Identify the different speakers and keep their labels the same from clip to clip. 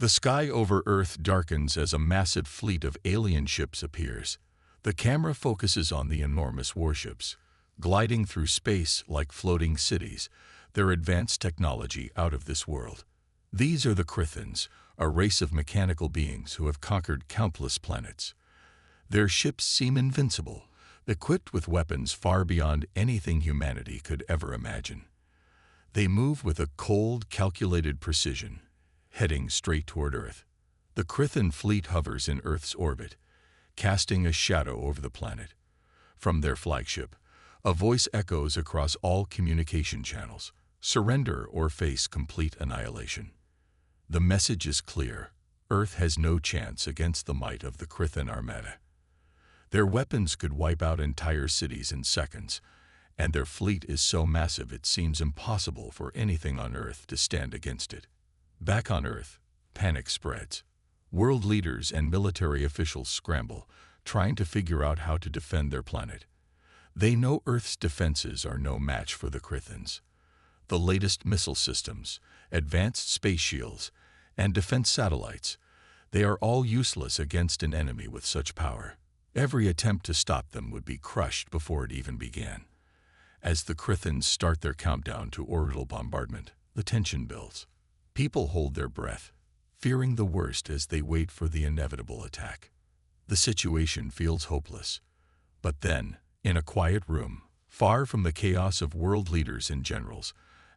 Speaker 1: The sky over Earth darkens as a massive fleet of alien ships appears. The camera focuses on the enormous warships, gliding through space like floating cities, their advanced technology out of this world. These are the Crithans, a race of mechanical beings who have conquered countless planets. Their ships seem invincible, equipped with weapons far beyond anything humanity could ever imagine. They move with a cold, calculated precision, heading straight toward Earth. The Crithan fleet hovers in Earth's orbit, casting a shadow over the planet. From their flagship, a voice echoes across all communication channels: surrender or face complete annihilation. The message is clear: Earth has no chance against the might of the Crithan Armada. Their weapons could wipe out entire cities in seconds, and their fleet is so massive it seems impossible for anything on Earth to stand against it. Back on Earth, panic spreads. World leaders and military officials scramble, trying to figure out how to defend their planet. They know Earth's defenses are no match for the Crithans. The latest missile systems, advanced space shields, and defense satellites, they are all useless against an enemy with such power. Every attempt to stop them would be crushed before it even began. As the Crithans start their countdown to orbital bombardment, the tension builds. People hold their breath, fearing the worst as they wait for the inevitable attack. The situation feels hopeless. But then, in a quiet room, far from the chaos of world leaders and generals,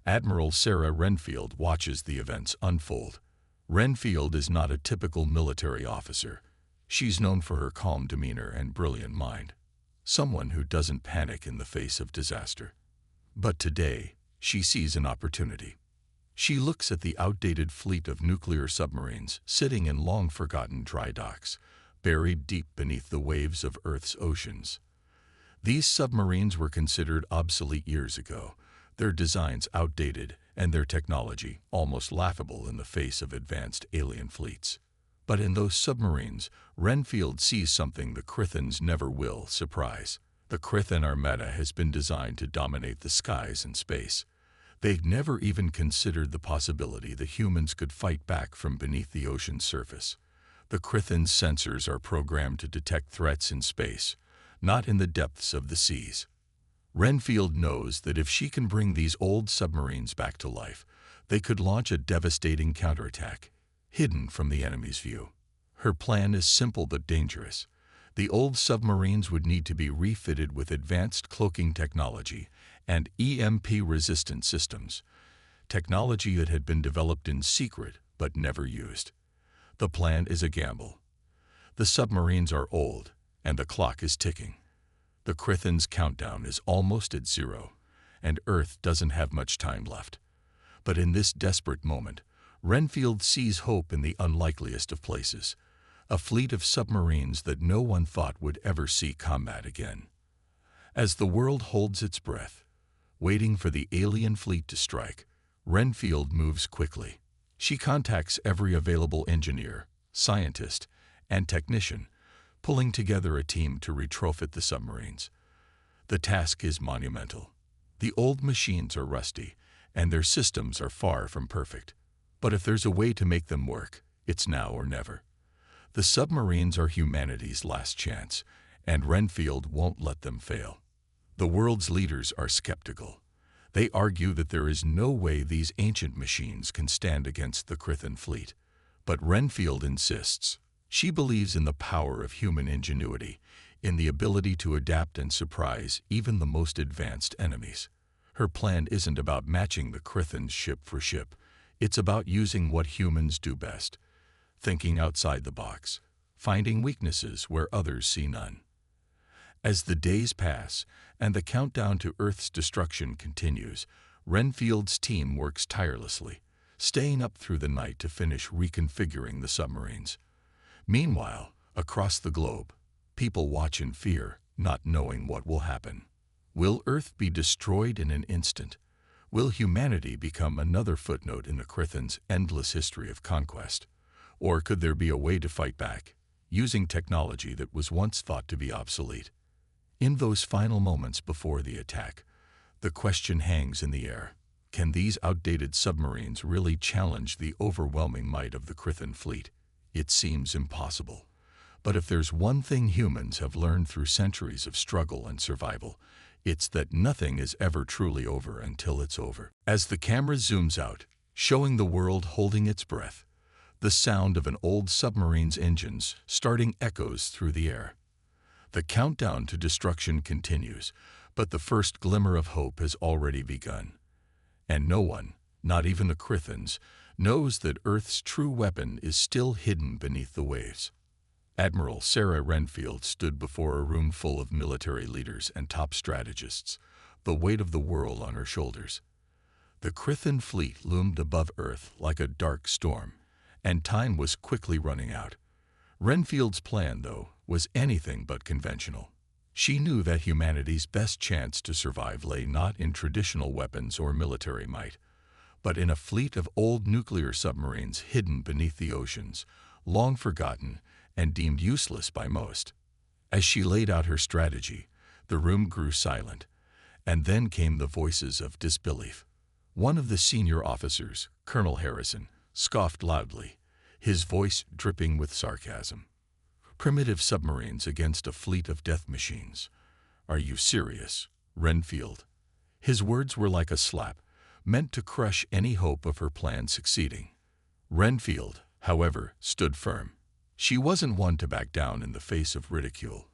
Speaker 1: Admiral Sarah Renfield watches the events unfold. Renfield is not a typical military officer. She's known for her calm demeanor and brilliant mind, someone who doesn't panic in the face of disaster. But today, she sees an opportunity. She looks at the outdated fleet of nuclear submarines sitting in long-forgotten dry docks, buried deep beneath the waves of Earth's oceans. These submarines were considered obsolete years ago, their designs outdated and their technology almost laughable in the face of advanced alien fleets. But in those submarines, Renfield sees something the Crithans never will surprise. The Crithan Armada has been designed to dominate the skies and space. They'd never even considered the possibility that humans could fight back from beneath the ocean's surface. The Crithan's sensors are programmed to detect threats in space, not in the depths of the seas. Renfield knows that if she can bring these old submarines back to life, they could launch a devastating counterattack, hidden from the enemy's view. Her plan is simple but dangerous. The old submarines would need to be refitted with advanced cloaking technology and EMP-resistant systems, technology that had been developed in secret but never used. The plan is a gamble. The submarines are old, and the clock is ticking. The Crithan's countdown is almost at zero, and Earth doesn't have much time left. But in this desperate moment, Renfield sees hope in the unlikeliest of places: a fleet of submarines that no one thought would ever see combat again. As the world holds its breath, waiting for the alien fleet to strike, Renfield moves quickly. She contacts every available engineer, scientist, and technician, pulling together a team to retrofit the submarines. The task is monumental. The old machines are rusty, and their systems are far from perfect. But if there's a way to make them work, it's now or never. The submarines are humanity's last chance, and Renfield won't let them fail. The world's leaders are skeptical. They argue that there is no way these ancient machines can stand against the Crithan fleet. But Renfield insists. She believes in the power of human ingenuity, in the ability to adapt and surprise even the most advanced enemies. Her plan isn't about matching the Crithan's ship for ship. It's about using what humans do best: thinking outside the box, finding weaknesses where others see none. As the days pass and the countdown to Earth's destruction continues, Renfield's team works tirelessly, staying up through the night to finish reconfiguring the submarines. Meanwhile, across the globe, people watch in fear, not knowing what will happen. Will Earth be destroyed in an instant? Will humanity become another footnote in the Crithan's endless history of conquest? Or could there be a way to fight back, using technology that was once thought to be obsolete? In those final moments before the attack, the question hangs in the air: Can these outdated submarines really challenge the overwhelming might of the Krithan fleet? It seems impossible. But if there's one thing humans have learned through centuries of struggle and survival, it's that nothing is ever truly over until it's over. As the camera zooms out, showing the world holding its breath, the sound of an old submarine's engines starting echoes through the air. The countdown to destruction continues, but the first glimmer of hope has already begun. And no one, not even the Krithans, knows that Earth's true weapon is still hidden beneath the waves. Admiral Sarah Renfield stood before a room full of military leaders and top strategists, the weight of the world on her shoulders. The Krithan fleet loomed above Earth like a dark storm, and time was quickly running out. Renfield's plan, though, was anything but conventional. She knew that humanity's best chance to survive lay not in traditional weapons or military might, but in a fleet of old nuclear submarines hidden beneath the oceans, long forgotten and deemed useless by most. As she laid out her strategy, the room grew silent, and then came the voices of disbelief. One of the senior officers, Colonel Harrison, scoffed loudly, his voice dripping with sarcasm. "Primitive submarines against a fleet of death machines. Are you serious, Renfield?" His words were like a slap, meant to crush any hope of her plan succeeding. Renfield, however, stood firm. She wasn't one to back down in the face of ridicule,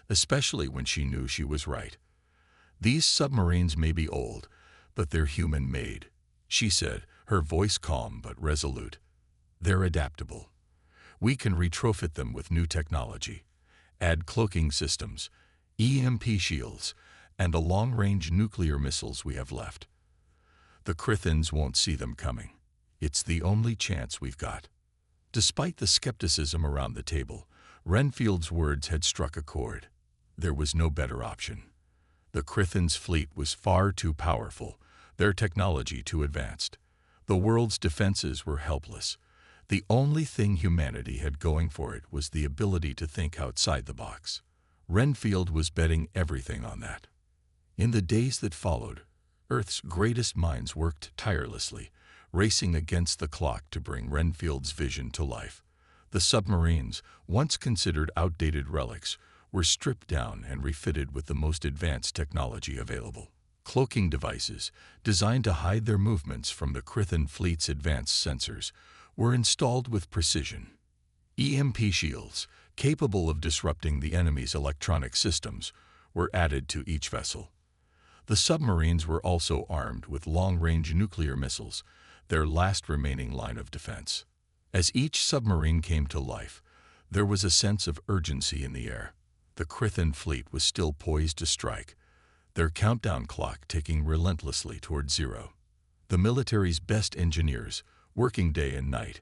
Speaker 1: especially when she knew she was right. "These submarines may be old, but they're human-made," she said, her voice calm but resolute. "They're adaptable. We can retrofit them with new technology, add cloaking systems, EMP shields, and the long-range nuclear missiles we have left. The Krithans won't see them coming. It's the only chance we've got." Despite the skepticism around the table, Renfield's words had struck a chord. There was no better option. The Krithans' fleet was far too powerful, their technology too advanced. The world's defenses were helpless. The only thing humanity had going for it was the ability to think outside the box. Renfield was betting everything on that. In the days that followed, Earth's greatest minds worked tirelessly, racing against the clock to bring Renfield's vision to life. The submarines, once considered outdated relics, were stripped down and refitted with the most advanced technology available. Cloaking devices, designed to hide their movements from the Krithan fleet's advanced sensors, were installed with precision. EMP shields, capable of disrupting the enemy's electronic systems, were added to each vessel. The submarines were also armed with long-range nuclear missiles, their last remaining line of defense. As each submarine came to life, there was a sense of urgency in the air. The Krithan fleet was still poised to strike, their countdown clock ticking relentlessly toward zero. The military's best engineers, working day and night,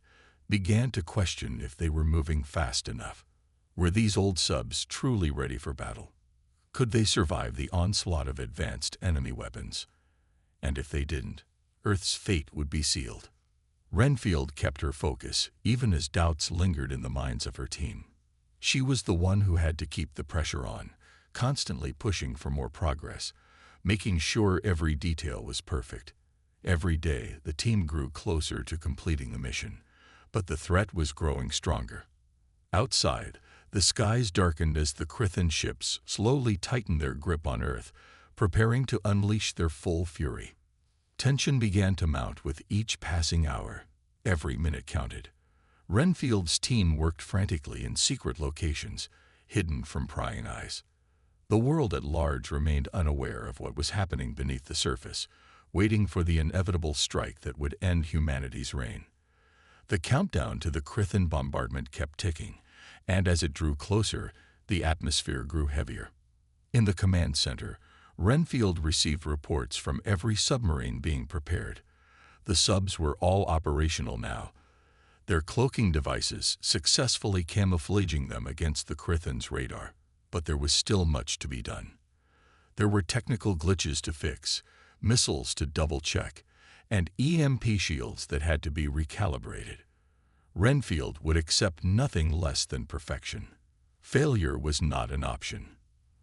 Speaker 1: began to question if they were moving fast enough. Were these old subs truly ready for battle? Could they survive the onslaught of advanced enemy weapons? And if they didn't, Earth's fate would be sealed. Renfield kept her focus, even as doubts lingered in the minds of her team. She was the one who had to keep the pressure on, constantly pushing for more progress, making sure every detail was perfect. Every day, the team grew closer to completing the mission, but the threat was growing stronger. Outside, the skies darkened as the Krithan ships slowly tightened their grip on Earth, preparing to unleash their full fury. Tension began to mount with each passing hour. Every minute counted. Renfield's team worked frantically in secret locations, hidden from prying eyes. The world at large remained unaware of what was happening beneath the surface, waiting for the inevitable strike that would end humanity's reign. The countdown to the Krithan bombardment kept ticking, and as it drew closer, the atmosphere grew heavier. In the command center, Renfield received reports from every submarine being prepared. The subs were all operational now, their cloaking devices successfully camouflaging them against the Krithan's radar. But there was still much to be done. There were technical glitches to fix, missiles to double-check, and EMP shields that had to be recalibrated. Renfield would accept nothing less than perfection. Failure was not an option.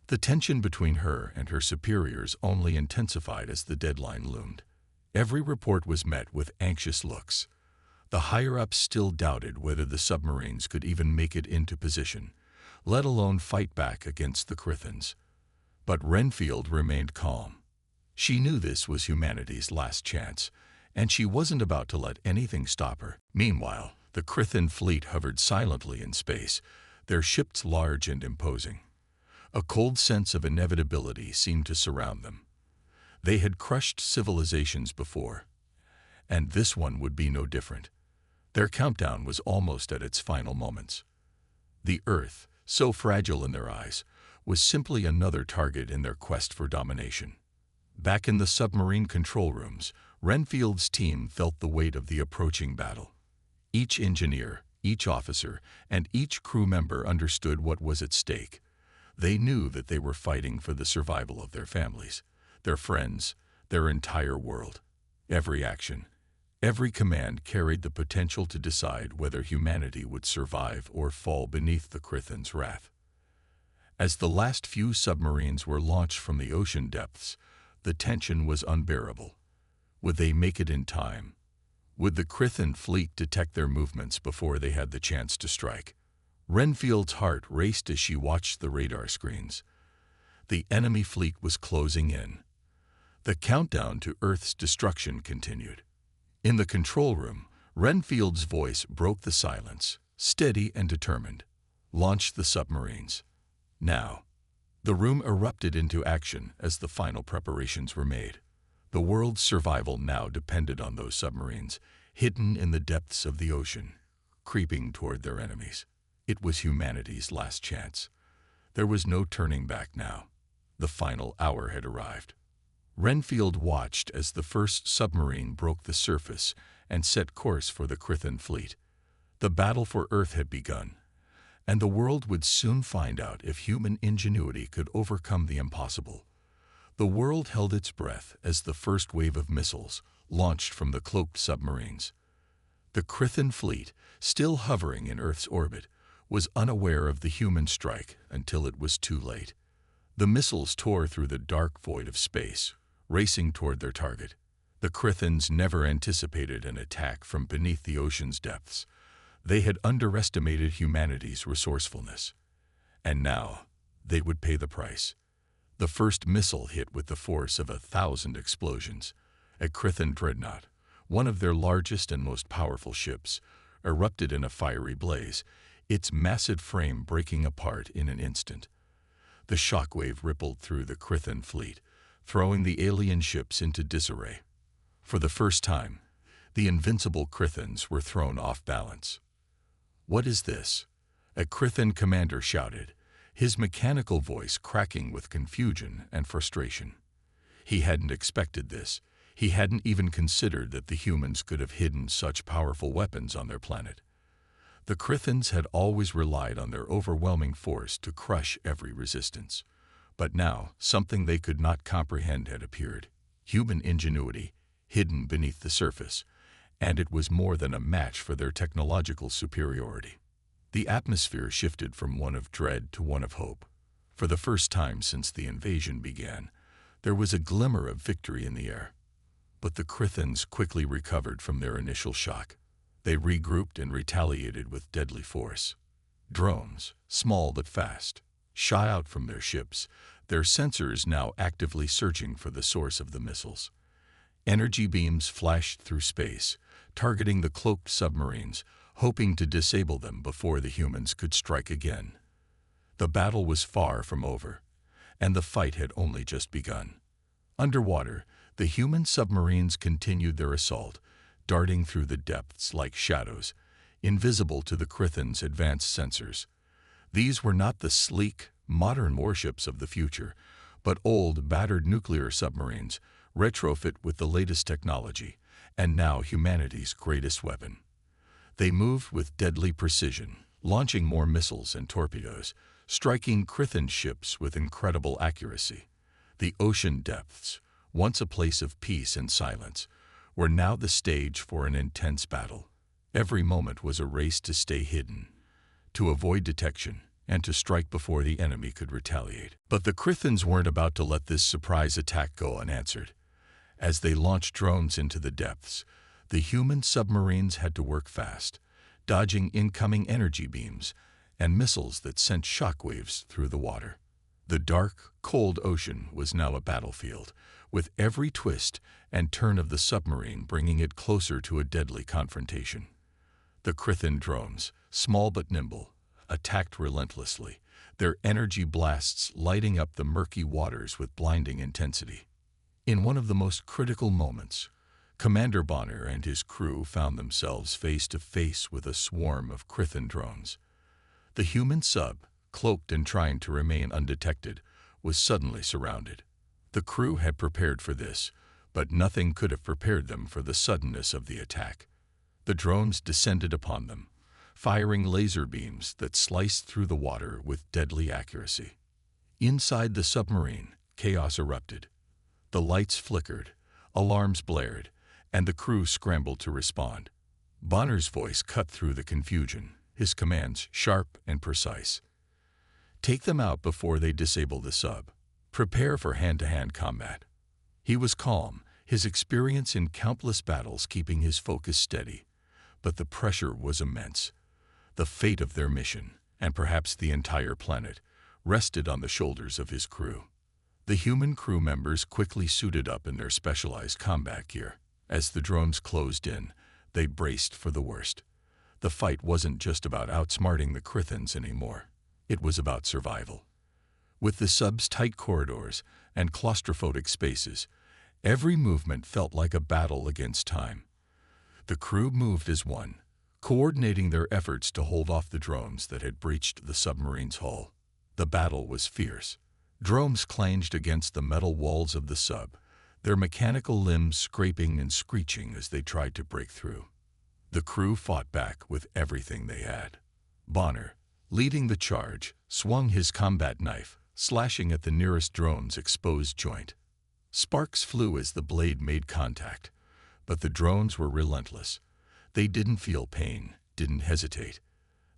Speaker 1: The tension between her and her superiors only intensified as the deadline loomed. Every report was met with anxious looks. The higher-ups still doubted whether the submarines could even make it into position, let alone fight back against the Crithans. But Renfield remained calm. She knew this was humanity's last chance, and she wasn't about to let anything stop her. Meanwhile, the Crithan fleet hovered silently in space, their ships large and imposing. A cold sense of inevitability seemed to surround them. They had crushed civilizations before, and this one would be no different. Their countdown was almost at its final moments. The Earth, so fragile in their eyes, was simply another target in their quest for domination. Back in the submarine control rooms, Renfield's team felt the weight of the approaching battle. Each engineer, each officer, and each crew member understood what was at stake. They knew that they were fighting for the survival of their families, their friends, their entire world. Every action, every command carried the potential to decide whether humanity would survive or fall beneath the Crithans' wrath. As the last few submarines were launched from the ocean depths, the tension was unbearable. Would they make it in time? Would the Crithan fleet detect their movements before they had the chance to strike? Renfield's heart raced as she watched the radar screens. The enemy fleet was closing in. The countdown to Earth's destruction continued. In the control room, Renfield's voice broke the silence, steady and determined. Launch the submarines. Now. The room erupted into action as the final preparations were made. The world's survival now depended on those submarines, hidden in the depths of the ocean, creeping toward their enemies. It was humanity's last chance. There was no turning back now. The final hour had arrived. Renfield watched as the first submarine broke the surface and set course for the Crithan fleet. The battle for Earth had begun, and the world would soon find out if human ingenuity could overcome the impossible. The world held its breath as the first wave of missiles launched from the cloaked submarines. The Crithan fleet, still hovering in Earth's orbit, was unaware of the human strike until it was too late. The missiles tore through the dark void of space, racing toward their target. The Crithans never anticipated an attack from beneath the ocean's depths. They had underestimated humanity's resourcefulness. And now, they would pay the price. The first missile hit with the force of 1,000 explosions. A Crithan dreadnought, one of their largest and most powerful ships, erupted in a fiery blaze, its massive frame breaking apart in an instant. The shockwave rippled through the Crithan fleet, throwing the alien ships into disarray. For the first time, the invincible Crithans were thrown off balance. "What is this?" a Crithan commander shouted, his mechanical voice cracking with confusion and frustration. He hadn't expected this. He hadn't even considered that the humans could have hidden such powerful weapons on their planet. The Crithans had always relied on their overwhelming force to crush every resistance. But now, something they could not comprehend had appeared. Human ingenuity, hidden beneath the surface, and it was more than a match for their technological superiority. The atmosphere shifted from one of dread to one of hope. For the first time since the invasion began, there was a glimmer of victory in the air. But the Crithans quickly recovered from their initial shock. They regrouped and retaliated with deadly force. Drones, small but fast, shot out from their ships, their sensors now actively searching for the source of the missiles. Energy beams flashed through space, targeting the cloaked submarines, hoping to disable them before the humans could strike again. The battle was far from over, and the fight had only just begun. Underwater, the human submarines continued their assault, darting through the depths like shadows, invisible to the Crithans' advanced sensors. These were not the sleek, modern warships of the future, but old, battered nuclear submarines, retrofit with the latest technology, and now humanity's greatest weapon. They moved with deadly precision, launching more missiles and torpedoes, striking Crithan ships with incredible accuracy. The ocean depths, once a place of peace and silence, were now the stage for an intense battle. Every moment was a race to stay hidden, to avoid detection, and to strike before the enemy could retaliate. But the Crithans weren't about to let this surprise attack go unanswered. As they launched drones into the depths, the human submarines had to work fast, dodging incoming energy beams and missiles that sent shockwaves through the water. The dark, cold ocean was now a battlefield, with every twist and turn of the submarine bringing it closer to a deadly confrontation. The Krithin drones, small but nimble, attacked relentlessly, their energy blasts lighting up the murky waters with blinding intensity. In one of the most critical moments, Commander Bonner and his crew found themselves face to face with a swarm of Krithin drones. The human sub, cloaked and trying to remain undetected, was suddenly surrounded. The crew had prepared for this, but nothing could have prepared them for the suddenness of the attack. The drones descended upon them, firing laser beams that sliced through the water with deadly accuracy. Inside the submarine, chaos erupted. The lights flickered, alarms blared, and the crew scrambled to respond. Bonner's voice cut through the confusion, his commands sharp and precise. Take them out before they disable the sub. Prepare for hand-to-hand combat. He was calm, his experience in countless battles keeping his focus steady. But the pressure was immense. The fate of their mission, and perhaps the entire planet, rested on the shoulders of his crew. The human crew members quickly suited up in their specialized combat gear. As the drones closed in, they braced for the worst. The fight wasn't just about outsmarting the Krithins anymore. It was about survival. With the sub's tight corridors and claustrophobic spaces, every movement felt like a battle against time. The crew moved as one, coordinating their efforts to hold off the drones that had breached the submarine's hull. The battle was fierce. Drones clanged against the metal walls of the sub, their mechanical limbs scraping and screeching as they tried to break through. The crew fought back with everything they had. Bonner, leading the charge, swung his combat knife, slashing at the nearest drone's exposed joint. Sparks flew as the blade made contact, but the drones were relentless. They didn't feel pain, didn't hesitate.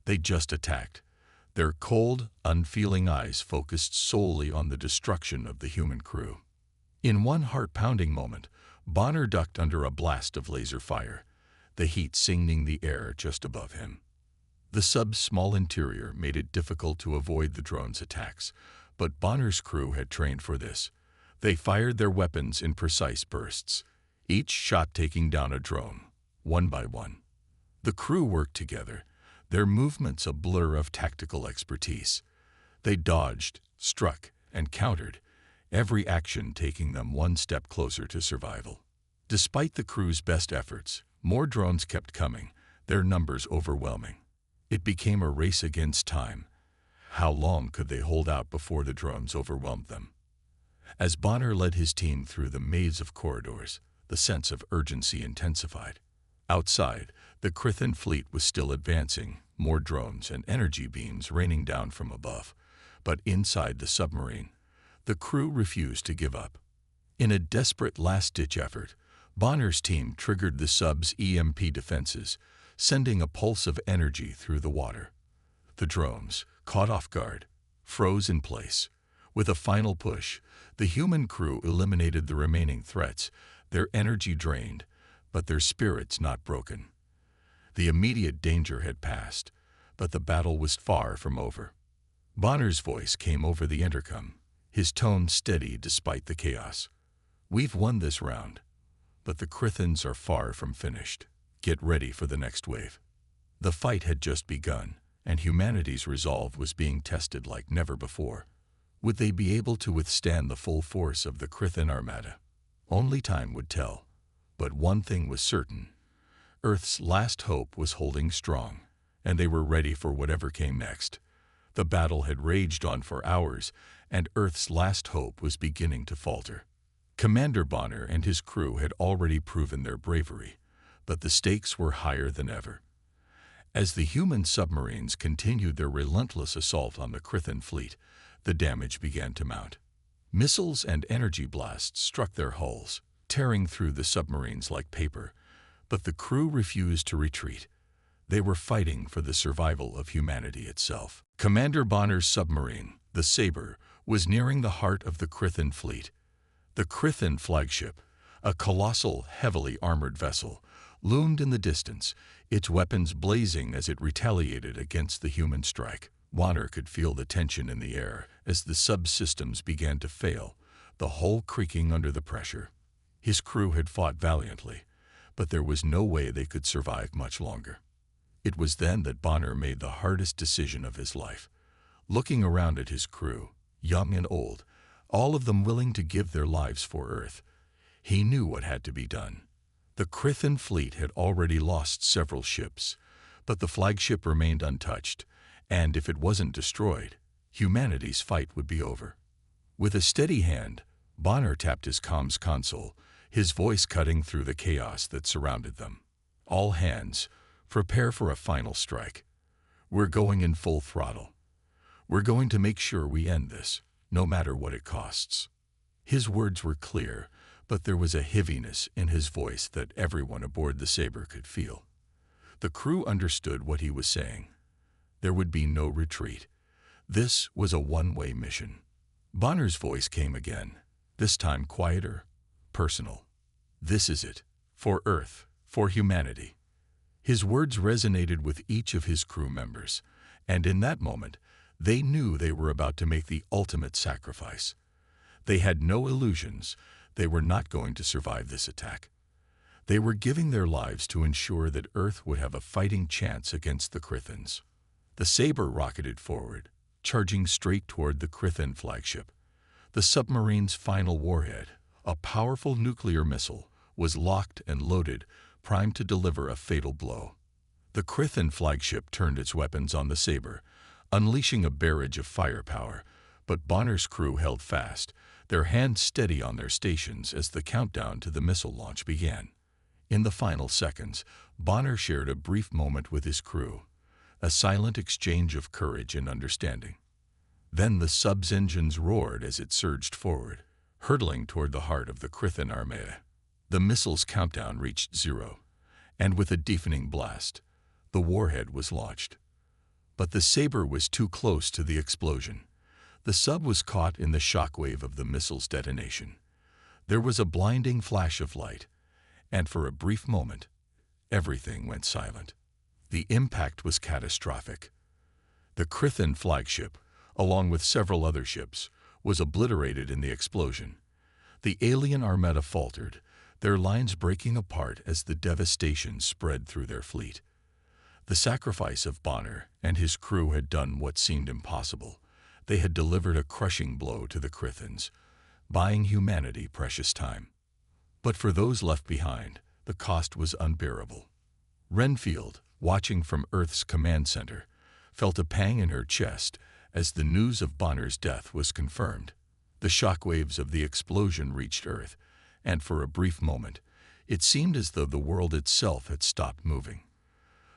Speaker 1: They just attacked, their cold, unfeeling eyes focused solely on the destruction of the human crew. In one heart-pounding moment, Bonner ducked under a blast of laser fire, the heat singing the air just above him. The sub's small interior made it difficult to avoid the drone's attacks, but Bonner's crew had trained for this. They fired their weapons in precise bursts, each shot taking down a drone, one by one. The crew worked together, their movements a blur of tactical expertise. They dodged, struck, and countered, every action taking them one step closer to survival. Despite the crew's best efforts, more drones kept coming, their numbers overwhelming. It became a race against time. How long could they hold out before the drones overwhelmed them? As Bonner led his team through the maze of corridors, the sense of urgency intensified. Outside, the Krithin fleet was still advancing, more drones and energy beams raining down from above. But inside the submarine, the crew refused to give up. In a desperate last-ditch effort, Bonner's team triggered the sub's EMP defenses, sending a pulse of energy through the water. The drones, caught off guard, froze in place. With a final push, the human crew eliminated the remaining threats, their energy drained, but their spirits not broken. The immediate danger had passed, but the battle was far from over. Bonner's voice came over the intercom, his tone steady despite the chaos. We've won this round, but the Krithins are far from finished. Get ready for the next wave. The fight had just begun, and humanity's resolve was being tested like never before. Would they be able to withstand the full force of the Krithin Armada? Only time would tell. But one thing was certain. Earth's last hope was holding strong, and they were ready for whatever came next. The battle had raged on for hours, and Earth's last hope was beginning to falter. Commander Bonner and his crew had already proven their bravery, but the stakes were higher than ever. As the human submarines continued their relentless assault on the Krithin fleet, the damage began to mount. Missiles and energy blasts struck their hulls, tearing through the submarines like paper, but the crew refused to retreat. They were fighting for the survival of humanity itself. Commander Bonner's submarine, the Sabre, was nearing the heart of the Krithin fleet. The Krithin flagship, A colossal, heavily armored vessel loomed in the distance, its weapons blazing as it retaliated against the human strike. Bonner could feel the tension in the air as the subsystems began to fail, the hull creaking under the pressure. His crew had fought valiantly, but there was no way they could survive much longer. It was then that Bonner made the hardest decision of his life. Looking around at his crew, young and old, all of them willing to give their lives for Earth, he knew what had to be done. The Krithan fleet had already lost several ships, but the flagship remained untouched, and if it wasn't destroyed, humanity's fight would be over. With a steady hand, Bonner tapped his comms console, his voice cutting through the chaos that surrounded them. All hands, prepare for a final strike. We're going in full throttle. We're going to make sure we end this, no matter what it costs. His words were clear, but there was a heaviness in his voice that everyone aboard the Saber could feel. The crew understood what he was saying. There would be no retreat. This was a one-way mission. Bonner's voice came again, this time quieter, personal. This is it, for Earth, for humanity. His words resonated with each of his crew members, and in that moment, they knew they were about to make the ultimate sacrifice. They had no illusions. They were not going to survive this attack. They were giving their lives to ensure that Earth would have a fighting chance against the Krithans. The Saber rocketed forward, charging straight toward the Krithan flagship. The submarine's final warhead, a powerful nuclear missile, was locked and loaded, primed to deliver a fatal blow. The Krithan flagship turned its weapons on the Saber, unleashing a barrage of firepower, but Bonner's crew held fast, their hands steady on their stations as the countdown to the missile launch began. In the final seconds, Bonner shared a brief moment with his crew, a silent exchange of courage and understanding. Then the sub's engines roared as it surged forward, hurtling toward the heart of the Krithan Armada. The missile's countdown reached 0, and with a deafening blast, the warhead was launched. But the Saber was too close to the explosion. The sub was caught in the shockwave of the missile's detonation. There was a blinding flash of light, and for a brief moment, everything went silent. The impact was catastrophic. The Krithan flagship, along with several other ships, was obliterated in the explosion. The alien Armada faltered, their lines breaking apart as the devastation spread through their fleet. The sacrifice of Bonner and his crew had done what seemed impossible. They had delivered a crushing blow to the Krithans, buying humanity precious time. But for those left behind, the cost was unbearable. Renfield, watching from Earth's command center, felt a pang in her chest as the news of Bonner's death was confirmed. The shockwaves of the explosion reached Earth, and for a brief moment, it seemed as though the world itself had stopped moving.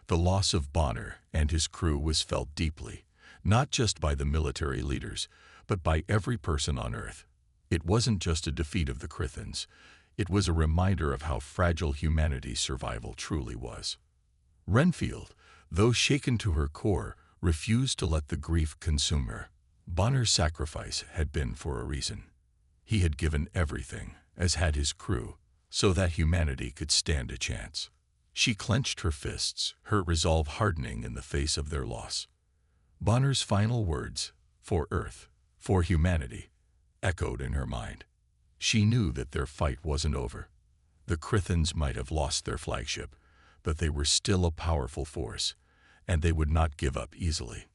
Speaker 1: The loss of Bonner and his crew was felt deeply, not just by the military leaders, but by every person on Earth. It wasn't just a defeat of the Krithans. It was a reminder of how fragile humanity's survival truly was. Renfield, though shaken to her core, refused to let the grief consume her. Bonner's sacrifice had been for a reason. He had given everything, as had his crew, so that humanity could stand a chance. She clenched her fists, her resolve hardening in the face of their loss. Bonner's final words, "For Earth, for humanity," echoed in her mind. She knew that their fight wasn't over. The Krithans might have lost their flagship, but they were still a powerful force, and they would not give up easily.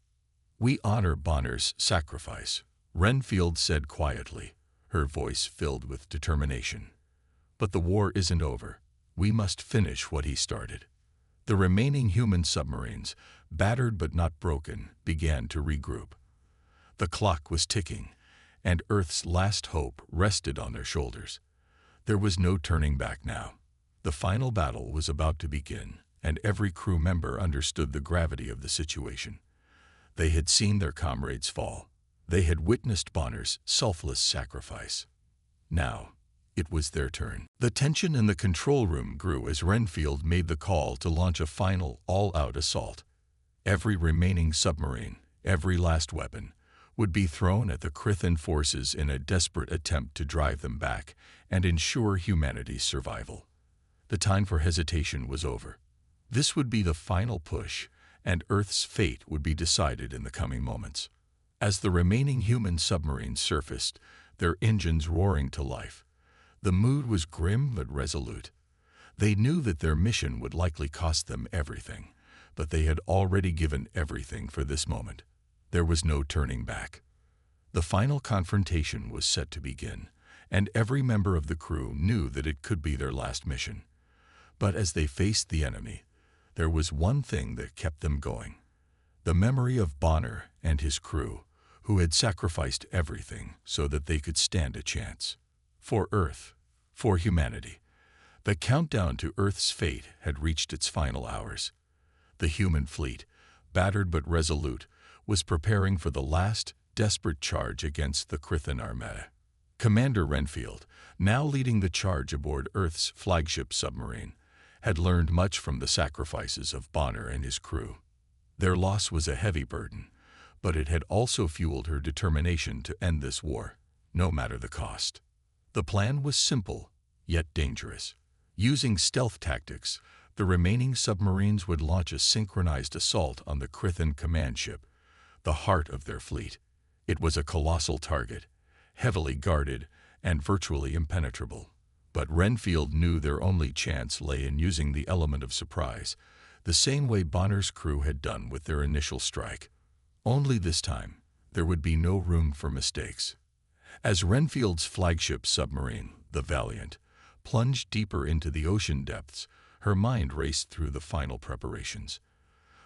Speaker 1: "We honor Bonner's sacrifice," Renfield said quietly, her voice filled with determination. "But the war isn't over. We must finish what he started." The remaining human submarines, battered but not broken, began to regroup. The clock was ticking, and Earth's last hope rested on their shoulders. There was no turning back now. The final battle was about to begin, and every crew member understood the gravity of the situation. They had seen their comrades fall. They had witnessed Bonner's selfless sacrifice. Now, it was their turn. The tension in the control room grew as Renfield made the call to launch a final, all-out assault. Every remaining submarine, every last weapon, would be thrown at the Krithan forces in a desperate attempt to drive them back and ensure humanity's survival. The time for hesitation was over. This would be the final push, and Earth's fate would be decided in the coming moments. As the remaining human submarines surfaced, their engines roaring to life, the mood was grim but resolute. They knew that their mission would likely cost them everything, but they had already given everything for this moment. There was no turning back. The final confrontation was set to begin, and every member of the crew knew that it could be their last mission. But as they faced the enemy, there was one thing that kept them going: the memory of Bonner and his crew, who had sacrificed everything so that they could stand a chance. For Earth, for humanity, the countdown to Earth's fate had reached its final hours. The human fleet, battered but resolute, was preparing for the last, desperate charge against the Krithan Armada. Commander Renfield, now leading the charge aboard Earth's flagship submarine, had learned much from the sacrifices of Bonner and his crew. Their loss was a heavy burden, but it had also fueled her determination to end this war, no matter the cost. The plan was simple, yet dangerous. Using stealth tactics, the remaining submarines would launch a synchronized assault on the Krithan command ship, the heart of their fleet. It was a colossal target, heavily guarded and virtually impenetrable. But Renfield knew their only chance lay in using the element of surprise, the same way Bonner's crew had done with their initial strike. Only this time, there would be no room for mistakes. As Renfield's flagship submarine, the Valiant, plunged deeper into the ocean depths, her mind raced through the final preparations.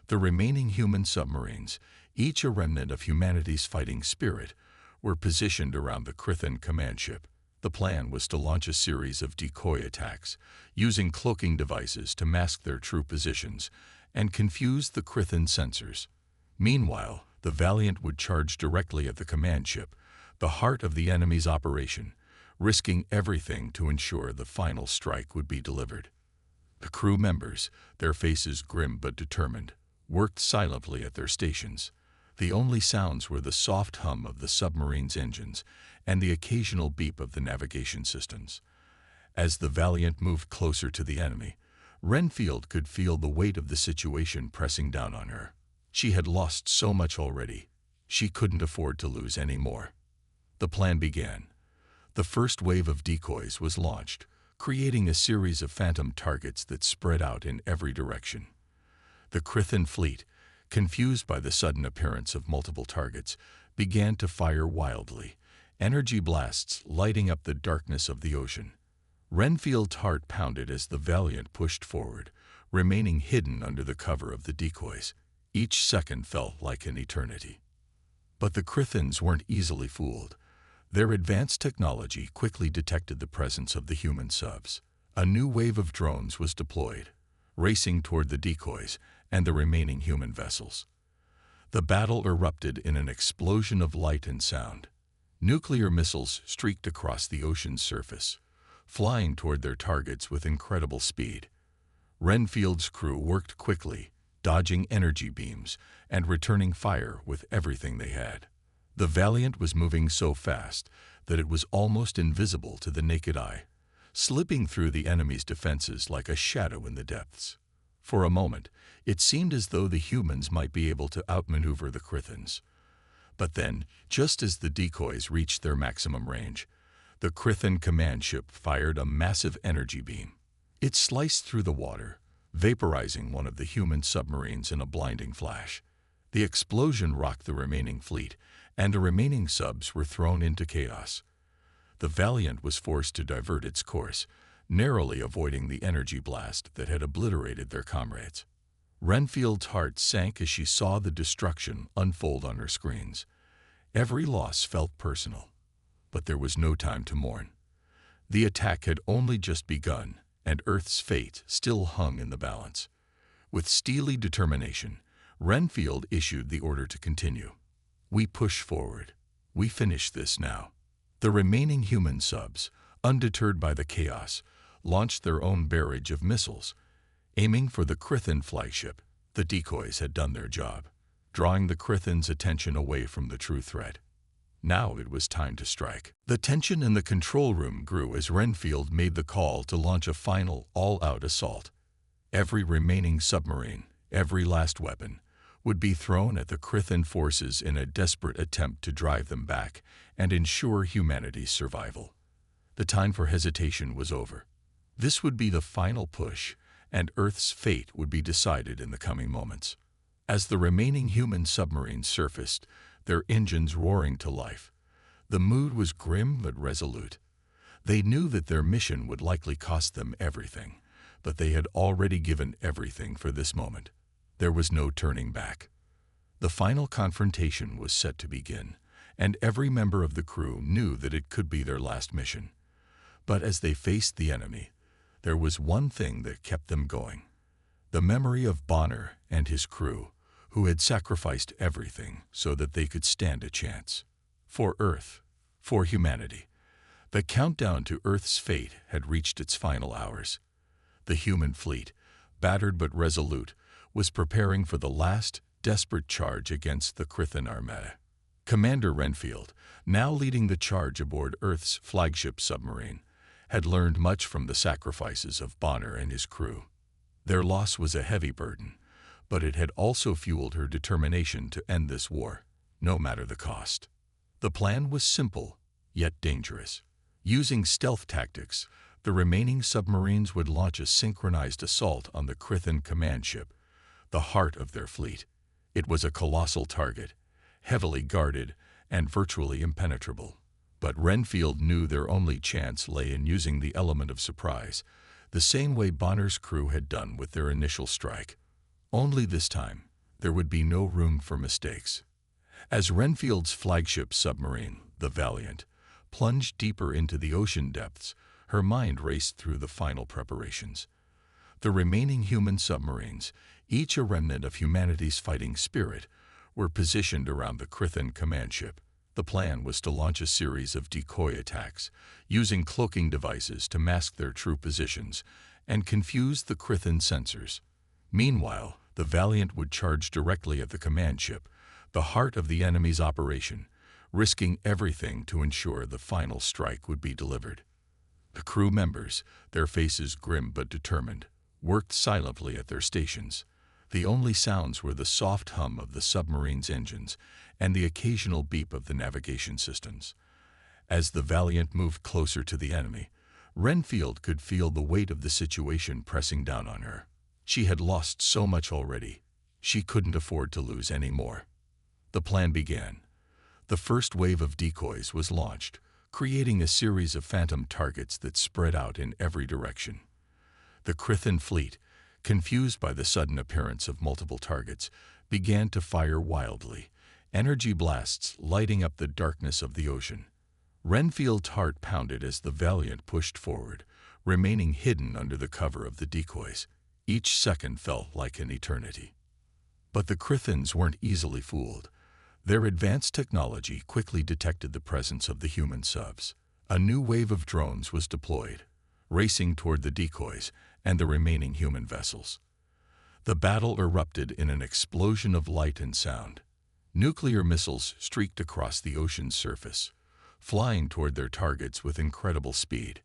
Speaker 1: The remaining human submarines, each a remnant of humanity's fighting spirit, were positioned around the Krithan command ship. The plan was to launch a series of decoy attacks, using cloaking devices to mask their true positions and confuse the Krithan sensors. Meanwhile, the Valiant would charge directly at the command ship, the heart of the enemy's operation, risking everything to ensure the final strike would be delivered. The crew members, their faces grim but determined, worked silently at their stations. The only sounds were the soft hum of the submarine's engines and the occasional beep of the navigation systems. As the Valiant moved closer to the enemy, Renfield could feel the weight of the situation pressing down on her. She had lost so much already. She couldn't afford to lose any more. The plan began. The first wave of decoys was launched, creating a series of phantom targets that spread out in every direction. The Krithan fleet, confused by the sudden appearance of multiple targets, began to fire wildly, energy blasts lighting up the darkness of the ocean. Renfield's heart pounded as the Valiant pushed forward, remaining hidden under the cover of the decoys. Each second felt like an eternity. But the Krithans weren't easily fooled. Their advanced technology quickly detected the presence of the human subs. A new wave of drones was deployed, racing toward the decoys and the remaining human vessels. The battle erupted in an explosion of light and sound. Nuclear missiles streaked across the ocean's surface, flying toward their targets with incredible speed. Renfield's crew worked quickly, dodging energy beams and returning fire with everything they had. The Valiant was moving so fast that it was almost invisible to the naked eye, slipping through the enemy's defenses like a shadow in the depths. For a moment, it seemed as though the humans might be able to outmaneuver the Krithans. But then, just as the decoys reached their maximum range, the Krithan command ship fired a massive energy beam. It sliced through the water, vaporizing one of the human submarines in a blinding flash. The explosion rocked the remaining fleet, and the remaining subs were thrown into chaos. The Valiant was forced to divert its course, narrowly avoiding the energy blast that had obliterated their comrades. Renfield's heart sank as she saw the destruction unfold on her screens. Every loss felt personal, but there was no time to mourn. The attack had only just begun, and Earth's fate still hung in the balance. With steely determination, Renfield issued the order to continue. "We push forward. We finish this now." The remaining human subs, undeterred by the chaos, launched their own barrage of missiles, aiming for the Krithan flagship. The decoys had done their job. drawing the Krithin's attention away from the true threat. Now it was time to strike. The tension in the control room grew as Renfield made the call to launch a final, all-out assault. Every remaining submarine, every last weapon, would be thrown at the Krithin forces in a desperate attempt to drive them back and ensure humanity's survival. The time for hesitation was over. This would be the final push, and Earth's fate would be decided in the coming moments. As the remaining human submarines surfaced, their engines roaring to life, the mood was grim but resolute. They knew that their mission would likely cost them everything, but they had already given everything for this moment. There was no turning back. The final confrontation was set to begin, and every member of the crew knew that it could be their last mission. But as they faced the enemy, there was one thing that kept them going: the memory of Bonner and his crew, who had sacrificed everything so that they could stand a chance. For Earth, for humanity, the countdown to Earth's fate had reached its final hours. The human fleet, battered but resolute, was preparing for the last, desperate charge against the Krithin Armada. Commander Renfield, now leading the charge aboard Earth's flagship submarine, had learned much from the sacrifices of Bonner and his crew. Their loss was a heavy burden, but it had also fueled her determination to end this war, no matter the cost. The plan was simple, yet dangerous. Using stealth tactics, the remaining submarines would launch a synchronized assault on the Krithin command ship, the heart of their fleet. It was a colossal target, heavily guarded and virtually impenetrable. But Renfield knew their only chance lay in using the element of surprise, the same way Bonner's crew had done with their initial strike. Only this time, there would be no room for mistakes. As Renfield's flagship submarine, the Valiant, plunged deeper into the ocean depths, her mind raced through the final preparations. The remaining human submarines, each a remnant of humanity's fighting spirit, were positioned around the Krithin command ship. The plan was to launch a series of decoy attacks, using cloaking devices to mask their true positions and confuse the Krithin sensors. Meanwhile, the Valiant would charge directly at the command ship, the heart of the enemy's operation, risking everything to ensure the final strike would be delivered. The crew members, their faces grim but determined, worked silently at their stations. The only sounds were the soft hum of the submarine's engines and the occasional beep of the navigation systems. As the Valiant moved closer to the enemy, Renfield could feel the weight of the situation pressing down on her. She had lost so much already. She couldn't afford to lose any more. The plan began. The first wave of decoys was launched, creating a series of phantom targets that spread out in every direction. The Krithin fleet, confused by the sudden appearance of multiple targets, began to fire wildly, energy blasts lighting up the darkness of the ocean. Renfield's heart pounded as the Valiant pushed forward, remaining hidden under the cover of the decoys. Each second felt like an eternity. But the Krithins weren't easily fooled. Their advanced technology quickly detected the presence of the human subs. A new wave of drones was deployed, racing toward the decoys and the remaining human vessels. The battle erupted in an explosion of light and sound. Nuclear missiles streaked across the ocean's surface, flying toward their targets with incredible speed.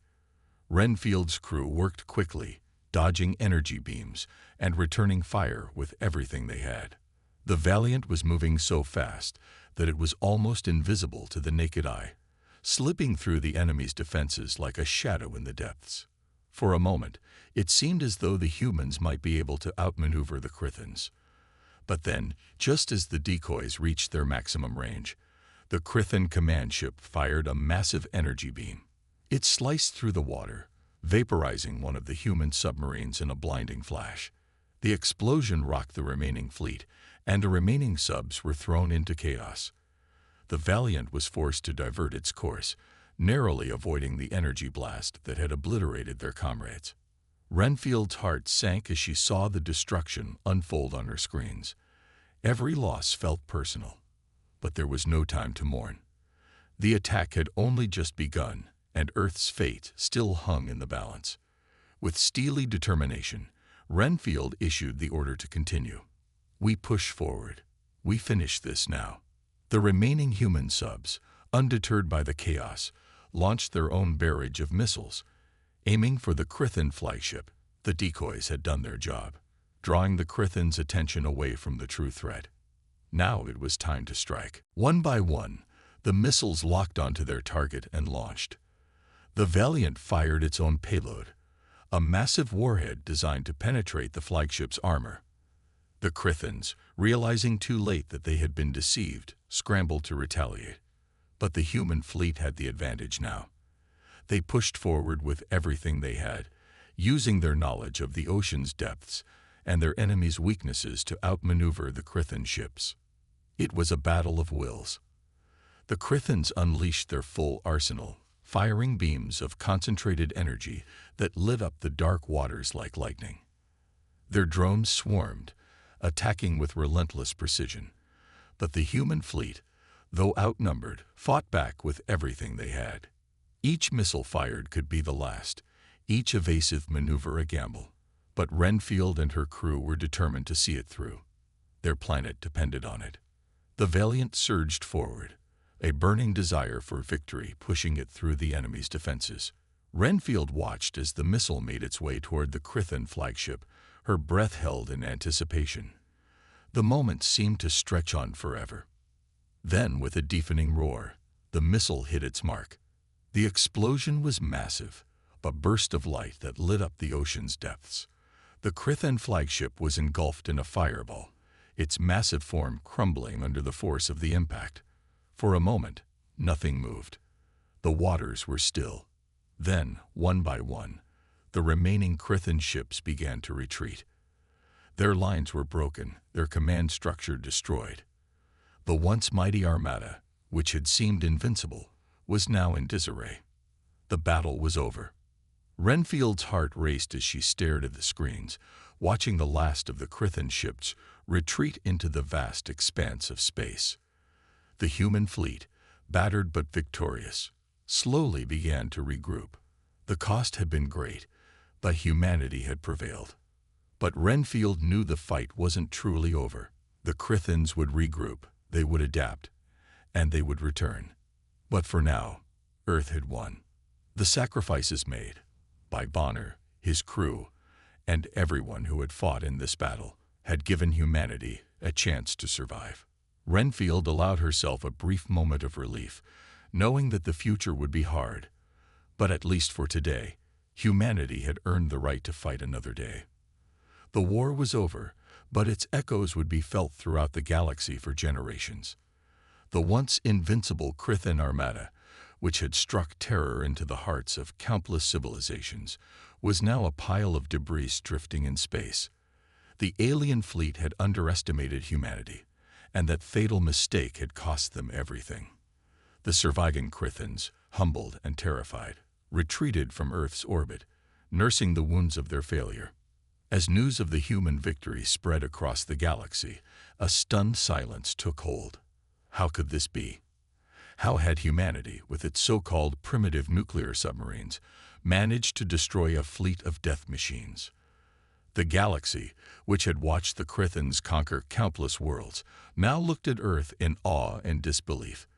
Speaker 1: Renfield's crew worked quickly, dodging energy beams and returning fire with everything they had. The Valiant was moving so fast that it was almost invisible to the naked eye, slipping through the enemy's defenses like a shadow in the depths. For a moment, it seemed as though the humans might be able to outmaneuver the Krithins. But then, just as the decoys reached their maximum range, the Krithin command ship fired a massive energy beam. It sliced through the water, vaporizing one of the human submarines in a blinding flash. The explosion rocked the remaining fleet, and the remaining subs were thrown into chaos. The Valiant was forced to divert its course, narrowly avoiding the energy blast that had obliterated their comrades. Renfield's heart sank as she saw the destruction unfold on her screens. Every loss felt personal, but there was no time to mourn. The attack had only just begun, and Earth's fate still hung in the balance. With steely determination, Renfield issued the order to continue. "We push forward. We finish this now. The remaining human subs, undeterred by the chaos, launched their own barrage of missiles, aiming for the Krithan flagship. The decoys had done their job, drawing the Krithan's attention away from the true threat. Now it was time to strike. One by one, the missiles locked onto their target and launched. The Valiant fired its own payload, a massive warhead designed to penetrate the flagship's armor. The Krithans, realizing too late that they had been deceived, scrambled to retaliate. But the human fleet had the advantage now. They pushed forward with everything they had, using their knowledge of the ocean's depths and their enemies' weaknesses to outmaneuver the Krithan ships. It was a battle of wills. The Krithans unleashed their full arsenal, firing beams of concentrated energy that lit up the dark waters like lightning. Their drones swarmed, attacking with relentless precision. But the human fleet, though outnumbered, fought back with everything they had. Each missile fired could be the last, each evasive maneuver a gamble. But Renfield and her crew were determined to see it through. Their planet depended on it. The Valiant surged forward, a burning desire for victory pushing it through the enemy's defenses. Renfield watched as the missile made its way toward the Krithan flagship, her breath held in anticipation. The moment seemed to stretch on forever. Then, with a deafening roar, the missile hit its mark. The explosion was massive, a burst of light that lit up the ocean's depths. The Krithan flagship was engulfed in a fireball, its massive form crumbling under the force of the impact. For a moment, nothing moved. The waters were still. Then, one by one, the remaining Krithan ships began to retreat. Their lines were broken, their command structure destroyed. The once mighty Armada, which had seemed invincible, was now in disarray. The battle was over. Renfield's heart raced as she stared at the screens, watching the last of the Krithan ships retreat into the vast expanse of space. The human fleet, battered but victorious, slowly began to regroup. The cost had been great, but humanity had prevailed. But Renfield knew the fight wasn't truly over. The Krithans would regroup, they would adapt, and they would return. But for now, Earth had won. The sacrifices made by Bonner, his crew, and everyone who had fought in this battle had given humanity a chance to survive. Renfield allowed herself a brief moment of relief, knowing that the future would be hard. But at least for today, humanity had earned the right to fight another day. The war was over, but its echoes would be felt throughout the galaxy for generations. The once invincible Krithan Armada, which had struck terror into the hearts of countless civilizations, was now a pile of debris drifting in space. The alien fleet had underestimated humanity, and that fatal mistake had cost them everything. The surviving Krithans, humbled and terrified, retreated from Earth's orbit, nursing the wounds of their failure. As news of the human victory spread across the galaxy, a stunned silence took hold. How could this be? How had humanity, with its so-called primitive nuclear submarines, managed to destroy a fleet of death machines? The galaxy, which had watched the Krithans conquer countless worlds, now looked at Earth in awe and disbelief.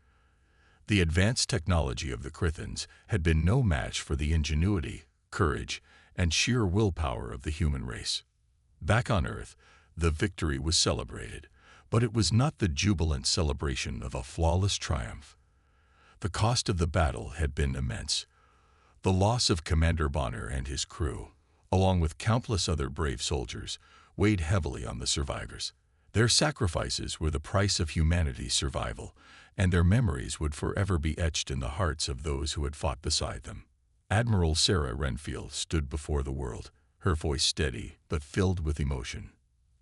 Speaker 1: The advanced technology of the Krithans had been no match for the ingenuity, courage, and sheer willpower of the human race. Back on Earth, the victory was celebrated, but it was not the jubilant celebration of a flawless triumph. The cost of the battle had been immense. The loss of Commander Bonner and his crew, along with countless other brave soldiers, weighed heavily on the survivors. Their sacrifices were the price of humanity's survival, and their memories would forever be etched in the hearts of those who had fought beside them. Admiral Sarah Renfield stood before the world, her voice steady but filled with emotion.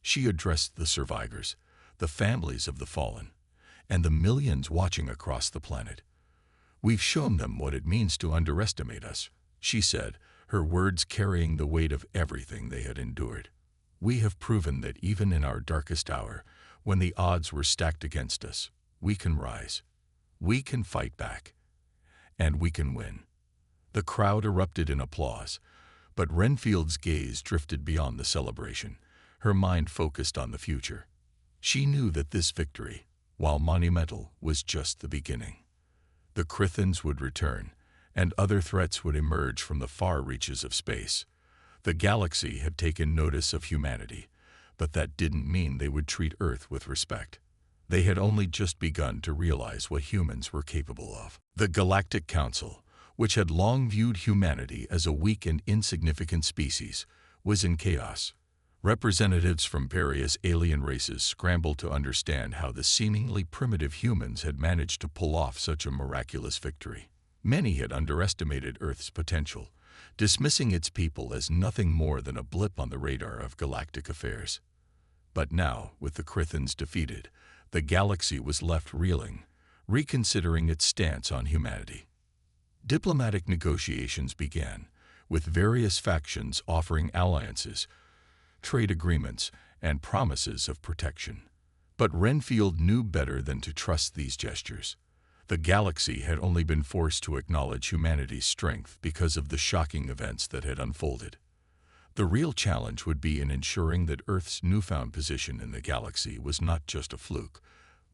Speaker 1: She addressed the survivors, the families of the fallen, and the millions watching across the planet. "We've shown them what it means to underestimate us," she said, her words carrying the weight of everything they had endured. "We have proven that even in our darkest hour, when the odds were stacked against us, we can rise, we can fight back, and we can win." The crowd erupted in applause, but Renfield's gaze drifted beyond the celebration, her mind focused on the future. She knew that this victory, while monumental, was just the beginning. The Krithans would return, and other threats would emerge from the far reaches of space. The galaxy had taken notice of humanity, but that didn't mean they would treat Earth with respect. They had only just begun to realize what humans were capable of. The Galactic Council, which had long viewed humanity as a weak and insignificant species, was in chaos. Representatives from various alien races scrambled to understand how the seemingly primitive humans had managed to pull off such a miraculous victory. Many had underestimated Earth's potential, dismissing its people as nothing more than a blip on the radar of galactic affairs. But now, with the Krithans defeated, the galaxy was left reeling, reconsidering its stance on humanity. Diplomatic negotiations began, with various factions offering alliances, trade agreements, and promises of protection. But Renfield knew better than to trust these gestures. The galaxy had only been forced to acknowledge humanity's strength because of the shocking events that had unfolded. The real challenge would be in ensuring that Earth's newfound position in the galaxy was not just a fluke,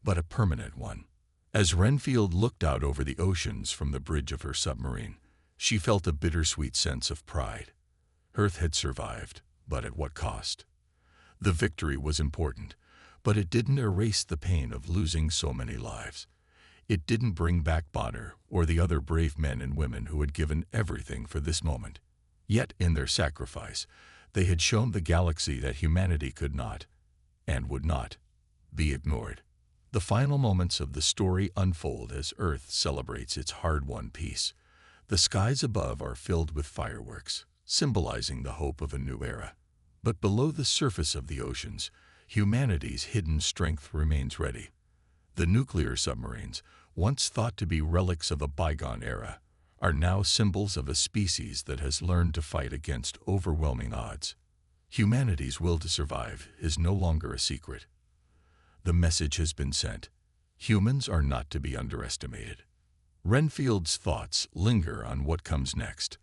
Speaker 1: but a permanent one. As Renfield looked out over the oceans from the bridge of her submarine, she felt a bittersweet sense of pride. Earth had survived, but at what cost? The victory was important, but it didn't erase the pain of losing so many lives. It didn't bring back Bonner or the other brave men and women who had given everything for this moment. Yet in their sacrifice, they had shown the galaxy that humanity could not, and would not, be ignored. The final moments of the story unfold as Earth celebrates its hard-won peace. The skies above are filled with fireworks, symbolizing the hope of a new era. But below the surface of the oceans, humanity's hidden strength remains ready. The nuclear submarines, once thought to be relics of a bygone era, are now symbols of a species that has learned to fight against overwhelming odds. Humanity's will to survive is no longer a secret. The message has been sent. Humans are not to be underestimated. Renfield's thoughts linger on what comes next.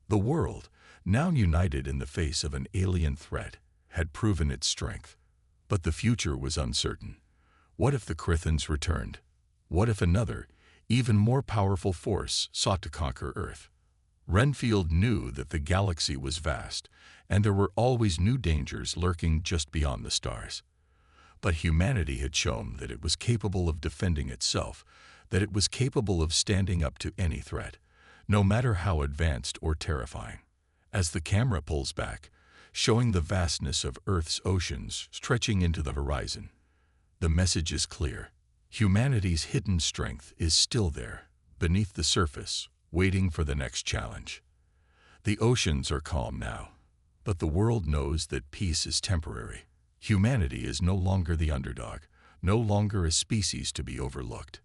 Speaker 1: The world, now united in the face of an alien threat, had proven its strength. But the future was uncertain. What if the Krithans returned? What if another, even more powerful force sought to conquer Earth? Renfield knew that the galaxy was vast, and there were always new dangers lurking just beyond the stars. But humanity had shown that it was capable of defending itself, that it was capable of standing up to any threat, no matter how advanced or terrifying. As the camera pulls back, showing the vastness of Earth's oceans stretching into the horizon, the message is clear. Humanity's hidden strength is still there, beneath the surface, waiting for the next challenge. The oceans are calm now, but the world knows that peace is temporary. Humanity is no longer the underdog, no longer a species to be overlooked.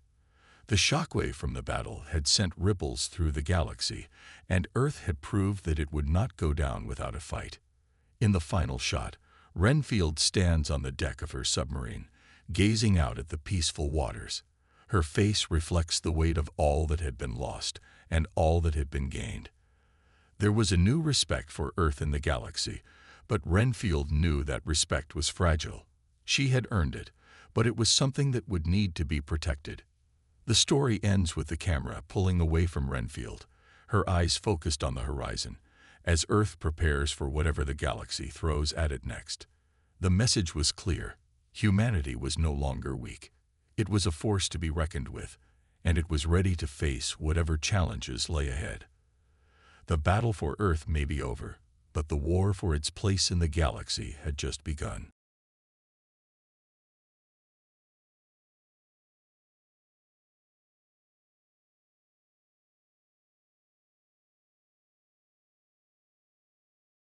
Speaker 1: The shockwave from the battle had sent ripples through the galaxy, and Earth had proved that it would not go down without a fight. In the final shot, Renfield stands on the deck of her submarine, gazing out at the peaceful waters. Her face reflects the weight of all that had been lost and all that had been gained. There was a new respect for Earth in the galaxy, but Renfield knew that respect was fragile. She had earned it, but it was something that would need to be protected. The story ends with the camera pulling away from Renfield, her eyes focused on the horizon, as Earth prepares for whatever the galaxy throws at it next. The message was clear. Humanity was no longer weak. It was a force to be reckoned with, and it was ready to face whatever challenges lay ahead. The battle for Earth may be over, but the war for its place in the galaxy had just begun.